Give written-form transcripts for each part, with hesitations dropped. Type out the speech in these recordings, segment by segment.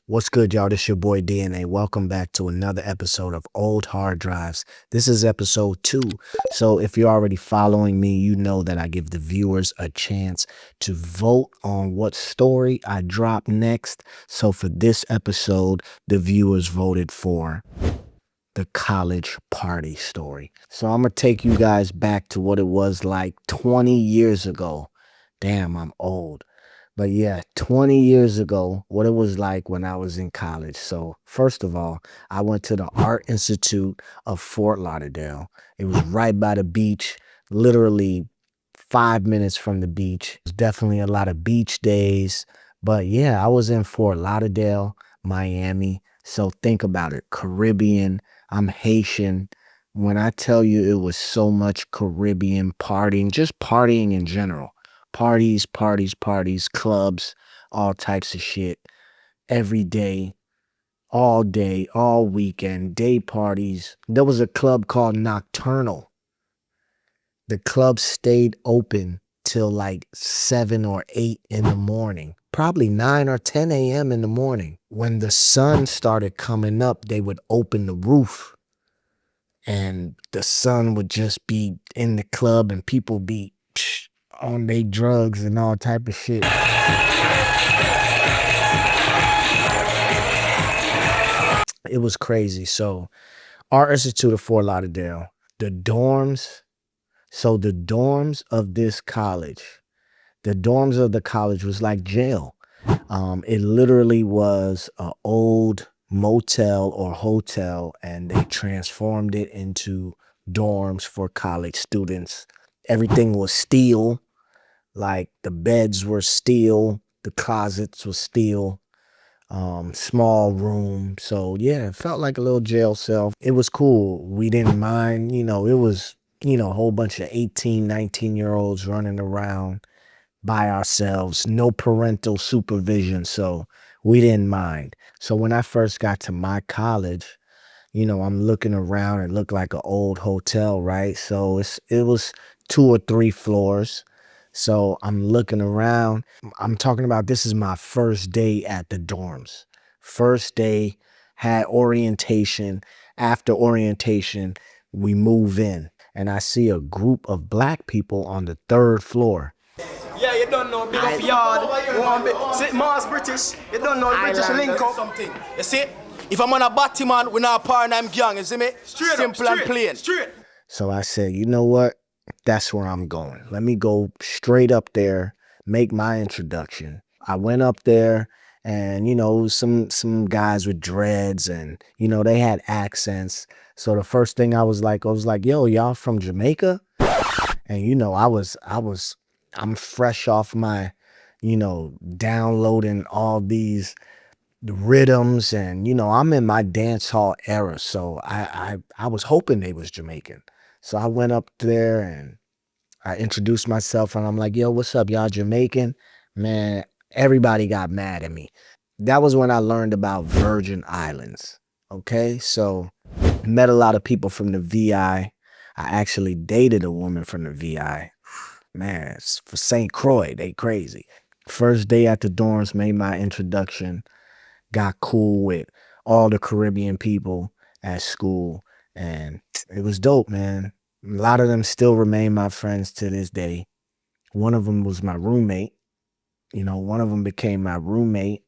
What's good, y'all? This your boy DNA. Welcome back to another episode of Old Hard Drives. This is episode 2. So if you're already following me, you know that I give the viewers a chance to vote on what story I drop next. So for this episode, the viewers voted for the college party story. So I'm going to take you guys back to what it was like 20 years ago. Damn, I'm old. But yeah, 20 years ago, what it was like when I was in college. So, first of all, I went to the Art Institute of Fort Lauderdale. It was right by the beach, literally 5 minutes from the beach. There's definitely a lot of beach days. But yeah, I was in Fort Lauderdale, Miami. So, think about it, Caribbean. I'm Haitian. When I tell you it was so much Caribbean partying, just partying in general. Parties, parties, parties, clubs, all types of shit. Every day, all weekend, day parties. There was a club called Nocturnal. The club stayed open till like 7 or 8 in the morning. Probably 9 or 10 a.m. in the morning. When the sun started coming up, they would open the roof and the sun would just be in the club and people be on their drugs and all type of shit. It was crazy. So, Art Institute of Fort Lauderdale, the dorms. So the dorms of this college, the dorms of the college was like jail. It literally was an old motel or hotel, and they transformed it into dorms for college students. Everything was steel, like the beds were steel, the closets were steel, small room. So yeah, it felt like a little jail cell. It was cool. We didn't mind, it was, a whole bunch of 18, 19-year-olds running around by ourselves, no parental supervision. So we didn't mind. So when I first got to my college, I'm looking around. It looked like an old hotel, right? So it was 2 or 3 floors. So I'm looking around. I'm talking about this is my first day at the dorms. First day, had orientation. After orientation, we move in. And I see a group of black people on the 3rd floor. Yeah, you don't know, big up yard. See, Mars British. You don't know British link up. Something. You see? If I'm on a batty man, we're not a paradigm gang, you see me? Straight simple up, and plain. Straight. So I said, you know what? That's where I'm going. Let me go straight up there, make my introduction. I went up there and, some guys with dreads and, they had accents. So the first thing I was like, yo, y'all from Jamaica? And, I'm fresh off my, downloading all these rhythms and, I'm in my dance hall era. So I was hoping they was Jamaican. So I went up there and I introduced myself and I'm like, yo, what's up? Y'all Jamaican? Man, everybody got mad at me. That was when I learned about Virgin Islands. Okay, so met a lot of people from the VI. I actually dated a woman from the VI. Man, it's for St. Croix, they crazy. First day at the dorms, made my introduction, got cool with all the Caribbean people at school, and it was dope, man. A lot of them still remain my friends to this day. One of them was my roommate. One of them became my roommate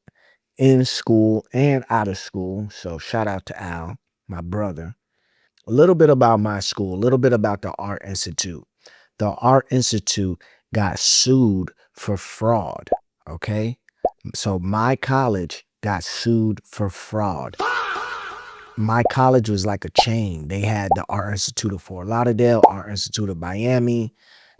in school and out of school. So shout out to Al, my brother. A little bit about my school, a little bit about the Art Institute. The Art Institute got sued for fraud, okay? So my college got sued for fraud. My college was like a chain. They had the Art Institute of Fort Lauderdale, Art Institute of Miami,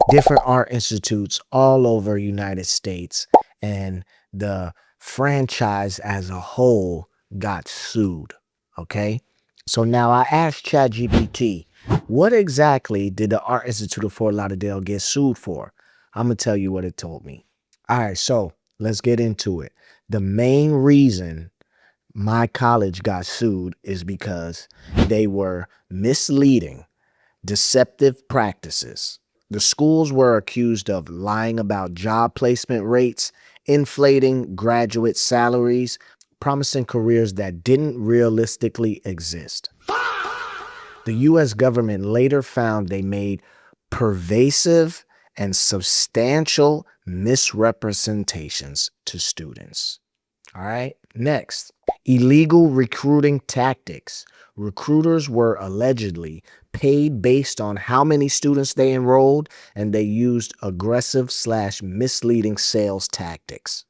different art institutes all over United States. And the franchise as a whole got sued, okay? So now I asked ChatGPT, what exactly did the Art Institute of Fort Lauderdale get sued for? I'm going to tell you what it told me. All right, so let's get into it. The main reason my college got sued is because they were misleading, deceptive practices. The schools were accused of lying about job placement rates, inflating graduate salaries, promising careers that didn't realistically exist. The U.S. government later found they made pervasive and substantial misrepresentations to students. All right, next, illegal recruiting tactics. Recruiters were allegedly paid based on how many students they enrolled, and they used aggressive/misleading sales tactics.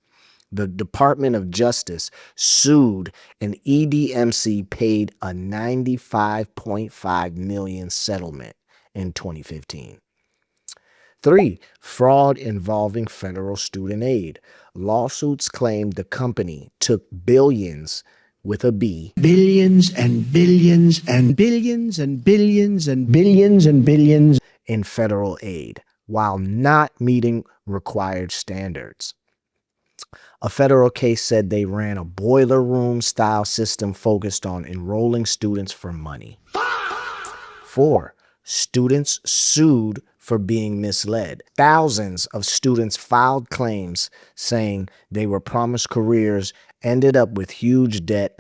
The Department of Justice sued, and EDMC paid a $95.5 million settlement in 2015. 3. Fraud involving federal student aid. Lawsuits claimed the company took billions with a B. Billions and billions and billions and billions and billions and billions in federal aid while not meeting required standards. A federal case said they ran a boiler room style system focused on enrolling students for money. 4. Students sued for being misled. Thousands of students filed claims saying they were promised careers, ended up with huge debt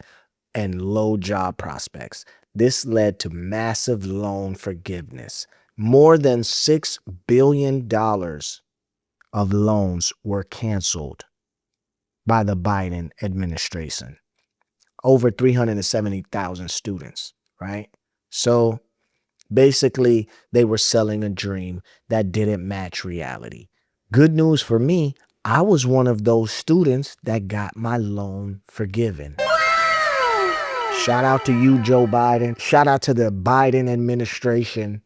and low job prospects. This led to massive loan forgiveness. More than $6 billion of loans were canceled by the Biden administration. Over 370,000 students, right? So basically, they were selling a dream that didn't match reality. Good news for me, I was one of those students that got my loan forgiven. Shout out to you, Joe Biden. Shout out to the Biden administration.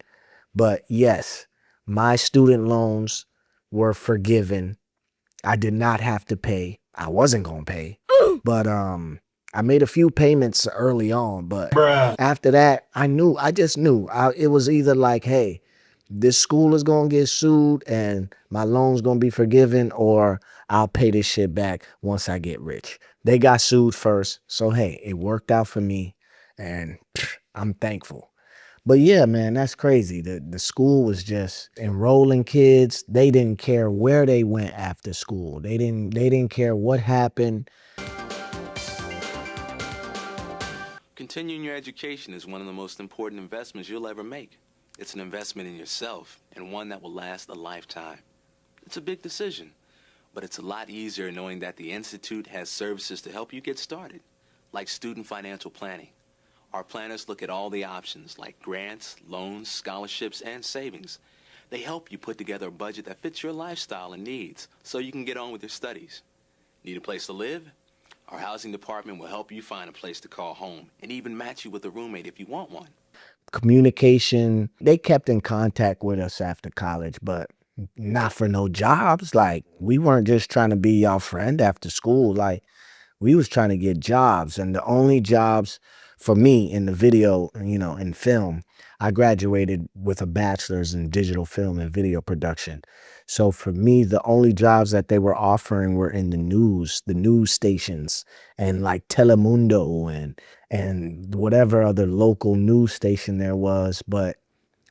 But yes, my student loans were forgiven. I did not have to pay. I wasn't going to pay. But I made a few payments early on, but after that, I just knew. It was either like, hey, this school is going to get sued and my loan's going to be forgiven, or I'll pay this shit back once I get rich. They got sued first, so hey, it worked out for me, and I'm thankful. But yeah, man, that's crazy. The school was just enrolling kids. They didn't care where they went after school. They didn't care what happened. Continuing your education is one of the most important investments you'll ever make. It's an investment in yourself, and one that will last a lifetime. It's a big decision, but it's a lot easier knowing that the Institute has services to help you get started, like student financial planning. Our planners look at all the options like grants, loans, scholarships, and savings. They help you put together a budget that fits your lifestyle and needs so you can get on with your studies. Need a place to live? Our housing department will help you find a place to call home and even match you with a roommate if you want one. Communication, they kept in contact with us after college, but not for no jobs. Like, we weren't just trying to be y'all friend after school. Like, we was trying to get jobs, and the only jobs for me in the video, in film, I graduated with a bachelor's in digital film and video production. So for me, the only jobs that they were offering were in the news stations, and like Telemundo and whatever other local news station there was. But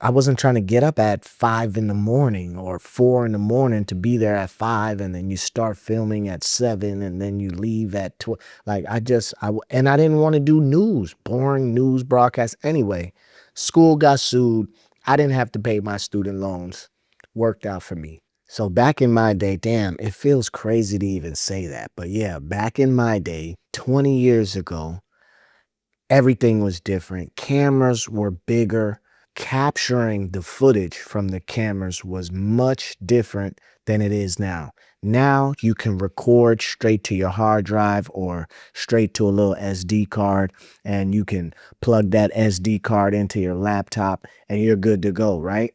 I wasn't trying to get up at 5 in the morning or 4 in the morning to be there at 5, and then you start filming at 7, and then you leave at 12. Like, I didn't want to do news, boring news broadcasts. Anyway, school got sued. I didn't have to pay my student loans. Worked out for me. So back in my day, damn, it feels crazy to even say that. But yeah, back in my day, 20 years ago, everything was different. Cameras were bigger. Capturing the footage from the cameras was much different than it is now. Now you can record straight to your hard drive or straight to a little SD card, and you can plug that SD card into your laptop and you're good to go, right?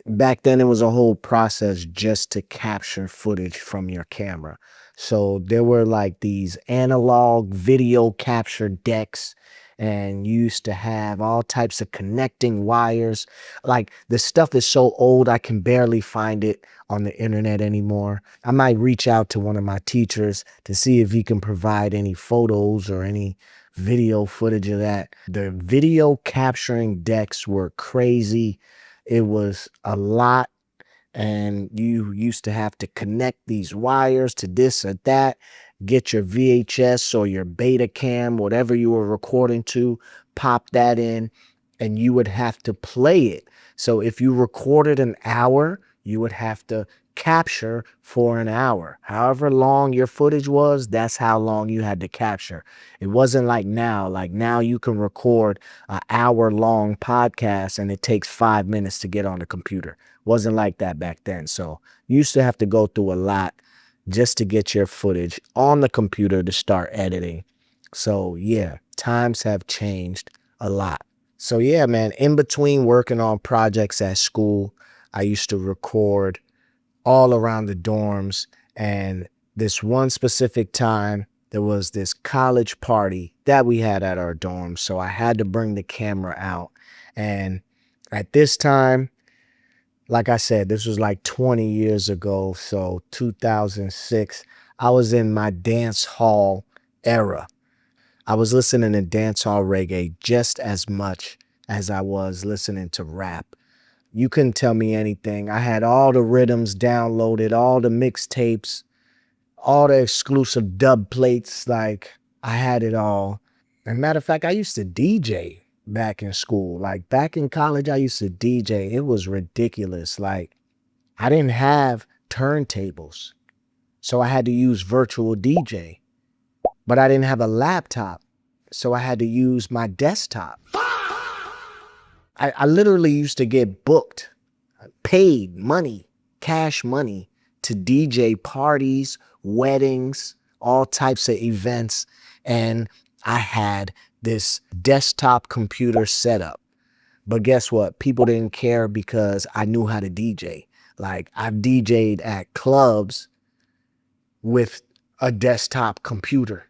Back then, it was a whole process just to capture footage from your camera. So there were like these analog video capture decks, and you used to have all types of connecting wires. Like, the stuff is so old, I can barely find it on the internet anymore. I might reach out to one of my teachers to see if he can provide any photos or any video footage of that. The video capturing decks were crazy. It was a lot, and you used to have to connect these wires to this or that, get your VHS or your Betacam, whatever you were recording to, pop that in, and you would have to play it. So if you recorded an hour, you would have to capture for an hour. However long your footage was, that's how long you had to capture. It wasn't like now. Like now you can record an hour-long podcast and it takes 5 minutes to get on the computer. Wasn't like that back then. So you used to have to go through a lot just to get your footage on the computer to start editing. So yeah, times have changed a lot. So yeah, man, in between working on projects at school, I used to record all around the dorms. And this one specific time, there was this college party that we had at our dorm. So I had to bring the camera out. And at this time, like I said, this was like 20 years ago. So 2006, I was in my dance hall era. I was listening to dancehall reggae just as much as I was listening to rap. You couldn't tell me anything. I had all the rhythms downloaded, all the mixtapes, all the exclusive dub plates. Like I had it all. And matter of fact, I used to DJ back in school. Like back in college, I used to DJ. It was ridiculous. Like I didn't have turntables. So I had to use virtual DJ. But I didn't have a laptop, so I had to use my desktop. I literally used to get booked, paid money, cash money to DJ parties, weddings, all types of events. And I had this desktop computer setup. But guess what? People didn't care because I knew how to DJ. Like I've DJ'd at clubs with a desktop computer.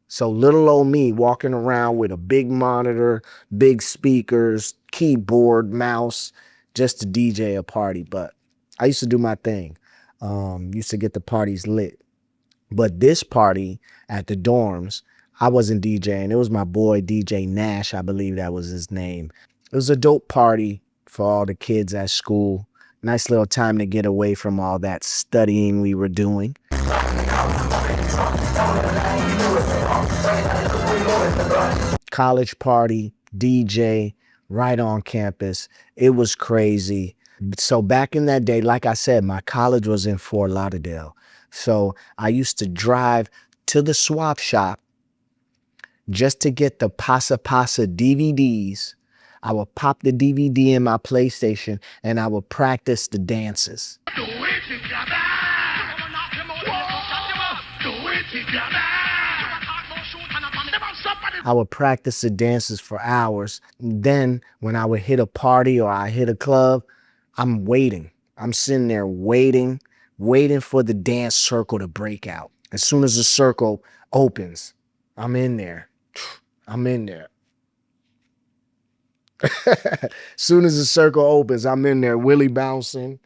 So little old me walking around with a big monitor, big speakers, keyboard, mouse, just to DJ a party. But I used to do my thing. Used to get the parties lit. But this party at the dorms, I wasn't DJing. It was my boy DJ Nash, I believe that was his name. It was a dope party for all the kids at school. Nice little time to get away from all that studying we were doing. College party, DJ, right on campus. It was crazy. So back in that day, like I said, my college was in Fort Lauderdale. So I used to drive to the swap shop just to get the Pasa Pasa DVDs. I would pop the DVD in my PlayStation and I would practice the dances. I would practice the dances for hours. Then when I would hit a party or I hit a club, I'm waiting. I'm sitting there waiting for the dance circle to break out. As soon as the circle opens, I'm in there. I'm in there. As soon as the circle opens, I'm in there, Willie bouncing.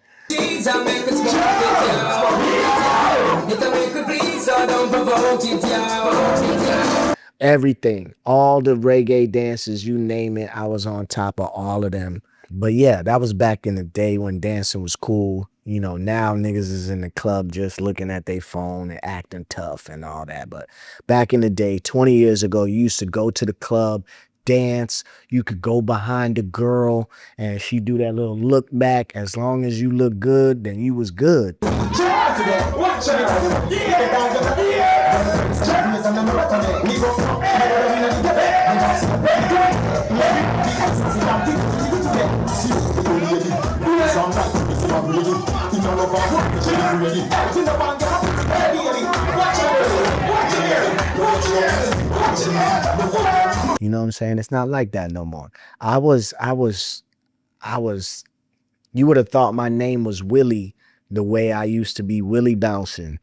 Everything, all the reggae dances, you name it, I was on top of all of them. But yeah, that was back in the day when dancing was cool. You know, now niggas is in the club just looking at their phone and acting tough and all that. But back in the day, 20 years ago, you used to go to the club, dance. You could go behind the girl and she do that little look back. As long as you look good, then you was good. You know what I'm saying? It's not like that no more. You would have thought my name was Willie the way I used to be Willie bouncing.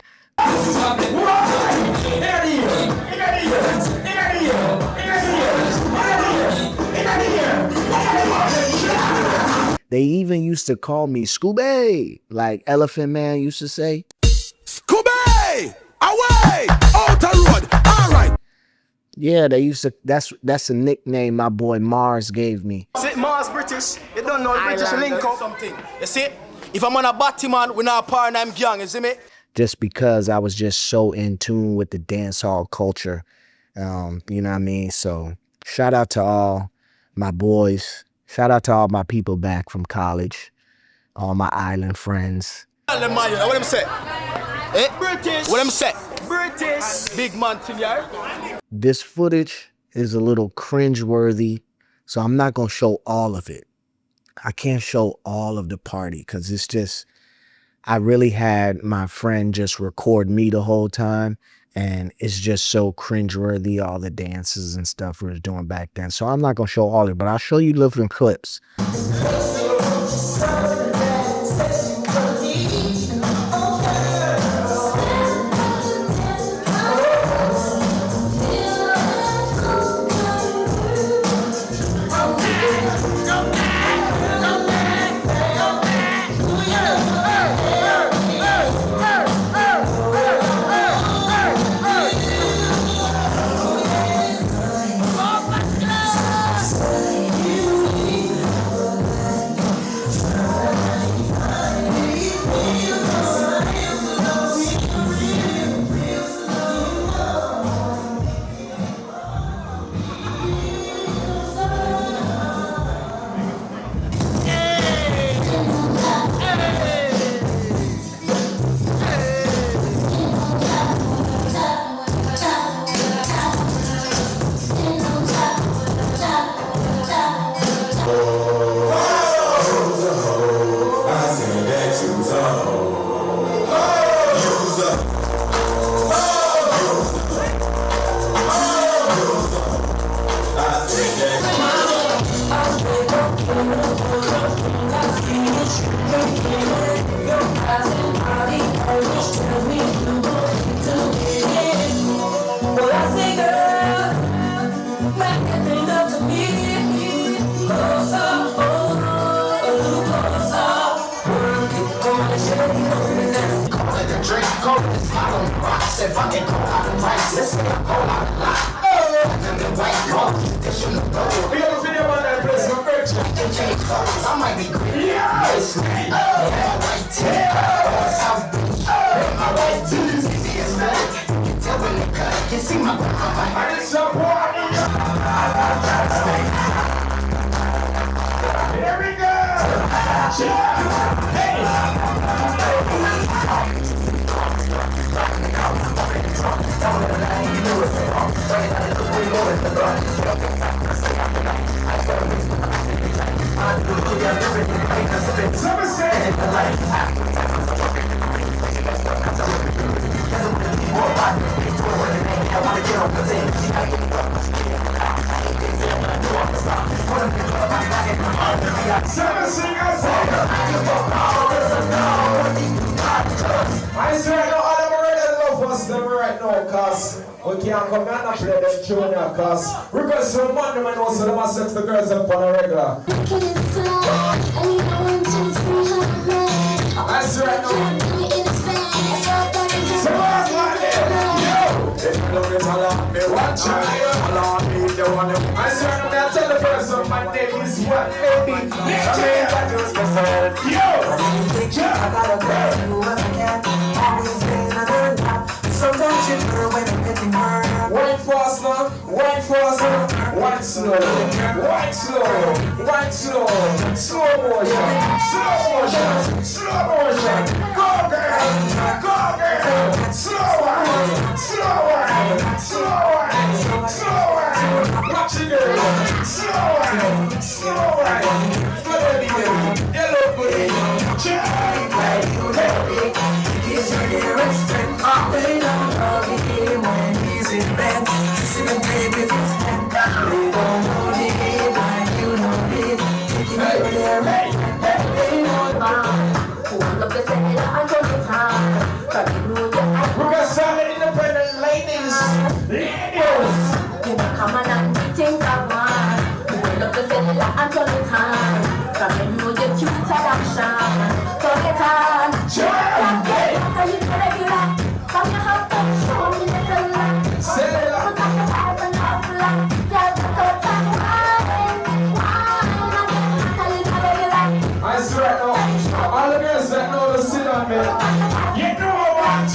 They even used to call me Scooby, like Elephant Man used to say. Scooby! Away! Out the road! All right! Yeah, they used to, that's a nickname my boy Mars gave me. See, Mars British, you don't know British link up something. You see, if I'm on a batty man, we're not a paradigm gang, you see me? just because I was just so in tune with the dance hall culture. You know what I mean? So shout out to all my boys. Shout out to all my people back from college, all my island friends. Tell them, man, what them say? Eh? British. What them say? British. Big man thing, yeah? This footage is a little cringeworthy, so I'm not gonna show all of it. I can't show all of the party because it's just, I really had my friend just record me the whole time, and it's just so cringeworthy, all the dances and stuff we was doing back then. So I'm not gonna show all of it, but I'll show you little clips. I swear no other already love us them right now, cause we can't come here and play them tune here, cause request from Monday man also them a sex the girls up on a regular. I swear no. So what's my name? Yo! If you don't get along, me watch you. Along me the one. I swear no, me I tell the person my name is what, baby. I mean that is myself. Yo! I gotta tell you what I can. Always been a good time. Sometimes you know when I'm getting hurt. Wine fast now, wine fast, wine slow, wine slow, wine slow, slow motion, slow motion, slow motion. Go girl, slow wine, slow wine, slow wine, slow wine. Watch it girl, slow wine, slow wine. Baby, yellow booty, child, like you let me. He's your dearest friend. They don't love him when he's in bed. See the baby this man. They don't know the hate like you know it. Taking you there, they don't mind. Pull up the cellular and turn it on. Cause you know that we got solid independent ladies. Ladies. you know come on and do things I want. Pull up the cellular and turn it on. Cause you know you're cute and action. Turn it on. Are you regular? Come you have to show me the cellular. Cellular. Put on your vibe and love like. Yeah, just go time wine. Tell you the regular. I swear now, all the girls that know to sit on me, you know what?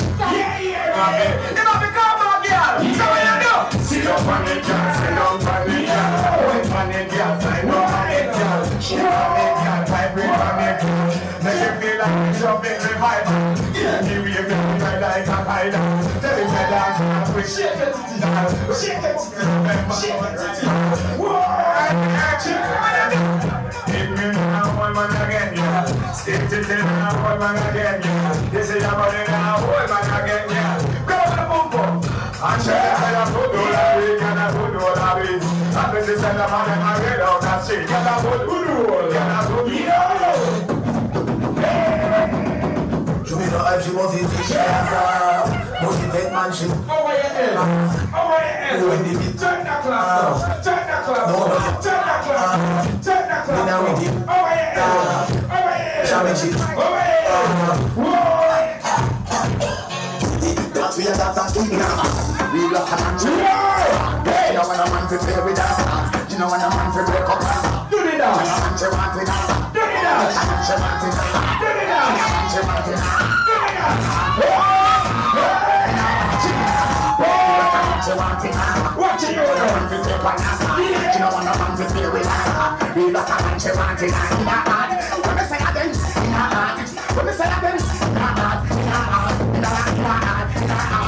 on it, girl, sit down on it, girl. Wait on it, girl, sit down on it, girl. Shake on it, girl, vibrate on it, girl. Make you feel like you're jumping revival. Yeah, give me a girl like a hider. Tell me that dance, we shake it, shake it, shake it. Whoa, hit me now, one man again, yeah. Stick to the now, one man again, yeah. This is your body now, one man again, yeah. Go to the boom boom. And shake it, I put all of it, and I put all of it. And this is the man and I get out and shake. And I put all, and I put yo. Je mets dans un jumeau vite, motivate man shit. Over your head, over your head. Turn that clap, turn that clap, turn that clap, turn that clap. Over your head, over your head, over your head. That's where that's a king now. We block a man to you know when a man to play with us. You know when a man to break up us. Do the dance. When a man to want with us. Do the dance. When a man to want with us. Do the dance. When a man to want with us. Do the dance. Watch it, you know when a man to take one us. You know when a man to play with us. We block a man to want with us. In our heart. When we say again, in our heart. When we say again, in our heart. In our heart. In our heart. In our heart. In our heart.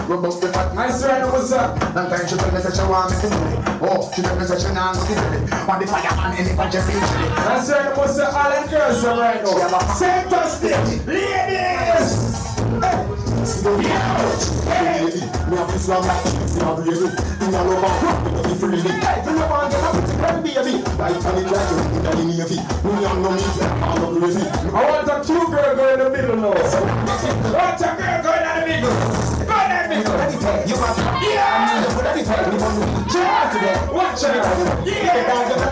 Remove the fat. I swear, what's up? Long time she tell me that she want me to do it. Oh, she tell me that she not to do it. Want the fireman in the bunch of usually. I swear, what's up? All them girls are right now. Center stage, ladies. Me have this long like cheese in a baby. In a love and rock, me freely. Hey, you know man, get up with the girl, baby. Right on it like you in the navy. Me young no me, I'm not crazy. I want a cute girl go in the middle now. I want a girl go in the middle. Go in the middle. You got yeah. Check today. Watch it. Yeah.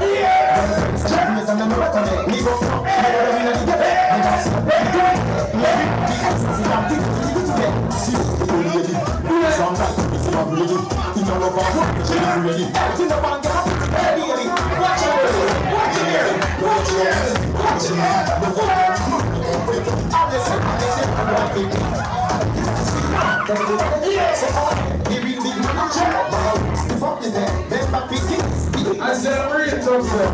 Yeah. Check me some number one. Me go. Sometimes it's not really. In your love, I'm really. In the band, watch it. Watch it. Watch it. Watch I said I'm ready to talk to you.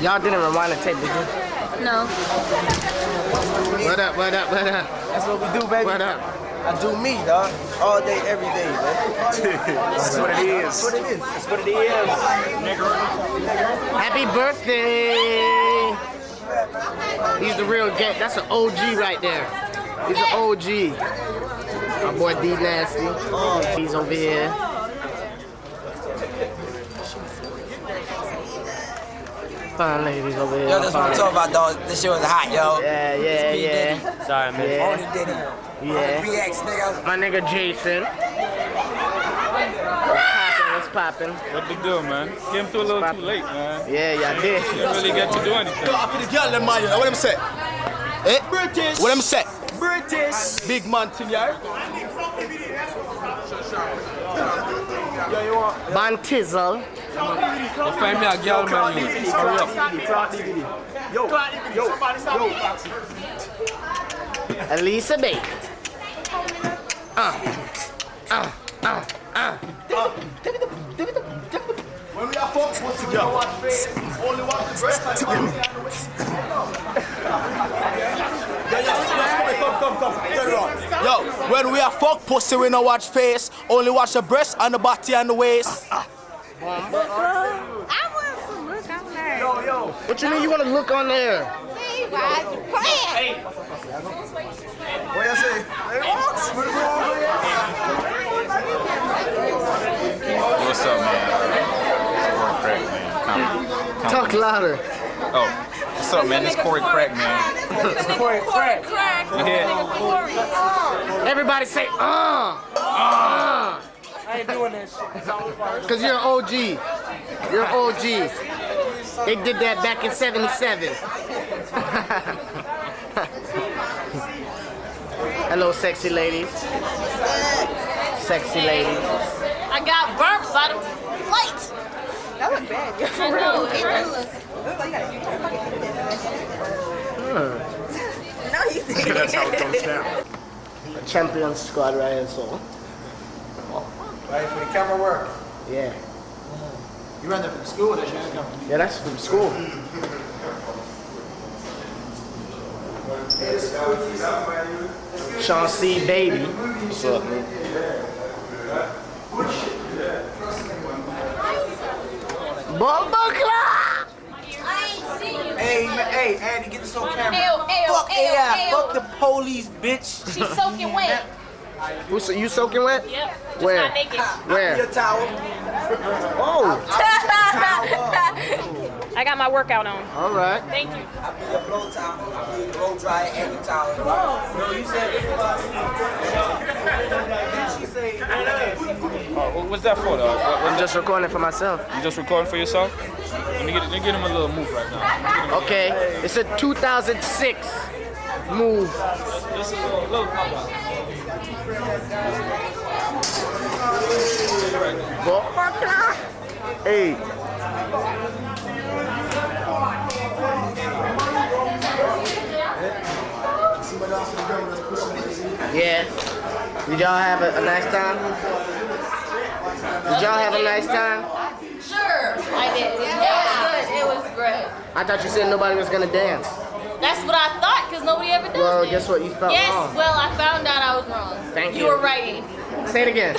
Y'all didn't rewind the tape, did you? No. What up, what up, what up? That's what we do, baby. What up? I do me, dog. All day, every day, man. That's what it is. That's what it is. That's what it is. Happy birthday! He's the real gang. That's an OG right there. He's an OG. My boy D Nasty. He's over here. Fine ladies over here. Yo, that's what I'm talking about, dog. This shit was hot, yo. Yeah. Sorry, man. Yeah. Only Diddy. Yeah. BX, nigga. My nigga Jason. What's poppin'? What to do, man? Came through a little too late, man. Yeah, y'all did. Didn't really get to do anything. Yo, after the girl, them man, what them say? Eh? British. What them say? British. Big man thing, yeah? Yo, you want? Bantizzle. Well, find me a girl, man. Hurry up. Yo. Elisa Bay. When we are fuck, what's the girl? Only one the breast. Come. Turn around. Yo, when we are fuck pussy, we don't watch face. Only watch the breast and the body and the waist. I want some look on there. Yo. What you mean you want to look on there? See, why you playing? What you say? What's up, man? Corey Crack, man. Talk louder. Oh, what's up, man? This Corey Crack, man. Corey crack. Yeah. Everybody say, I ain't doing that shit. Because you're an OG. You're an OG. They did that back in 77. Hello, sexy ladies. Sexy ladies. I got burnt by the plate. That look bad. I know, it really looks. No, you didn't. That's how it goes down. A champion squad right here, so. Right, for the camera work. Yeah. You ran that from school, that's your income. Yeah, that's from school. Sean C. Baby. What's up, man? Bomba Club! Hey, Andy, get this on camera. Ew, Fuck AI, fuck the police, bitch. She's soaking wet. You soaking wet? Yep. Where? Not naked. Where? Your towel. Oh, I got my workout on. all right. Thank you. Your blow towel, blow dry, and your towel. No, you said she say. Oh, what's that for, though? I'm just recording for myself. You just recording for yourself? Let me get him a little move right now. Okay, it's a 2006 move. Just a little pop-up. Hey. Yeah. Did y'all have a nice time? Did y'all have a nice time? Sure, I did. It was good. It was great. I thought you said nobody was gonna dance. That's what I thought, because nobody ever does Well, this. guess what? You felt Yes, wrong. well, I found out I was wrong. Thank you. You were right. Say it again.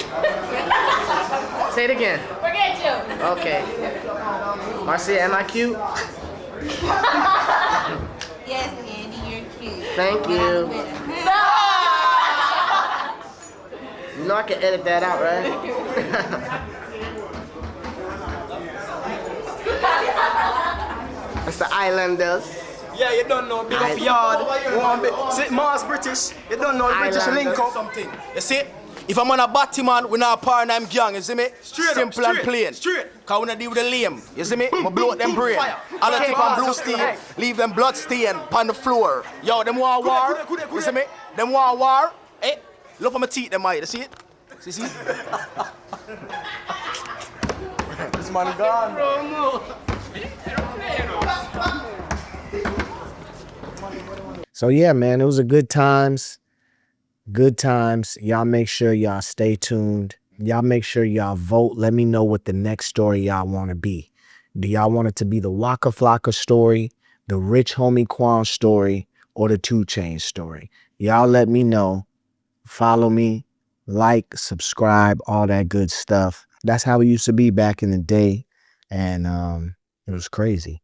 Say it again. Forget you. Okay. Marcia, am I cute? Yes, Andy, you're cute. Thank you. No! You know I can edit that out, right? That's the Islanders. Yeah, you don't know, big up yard. See, Mars British. You don't know, British link up something. You see? If I'm on a batty man, we're not a paradigm gang, you see me? Simple and plain. Cause we not deal with the lame, you see me? I blow out them brain. I'll take on blue stain, leave them blood stain on the floor. Yo, them want war, you see me? Them want war. Hey, look at my teeth, them eye, you see it? See? This man gone. So yeah, man, it was a good times. Good times. Y'all make sure y'all stay tuned. Y'all make sure y'all vote. Let me know what the next story y'all want to be. Do y'all want it to be the Waka Flocka story, the Rich Homie Quan story, or the 2 Chainz story? Y'all let me know. Follow me, like, subscribe, all that good stuff. That's how it used to be back in the day. And it was crazy.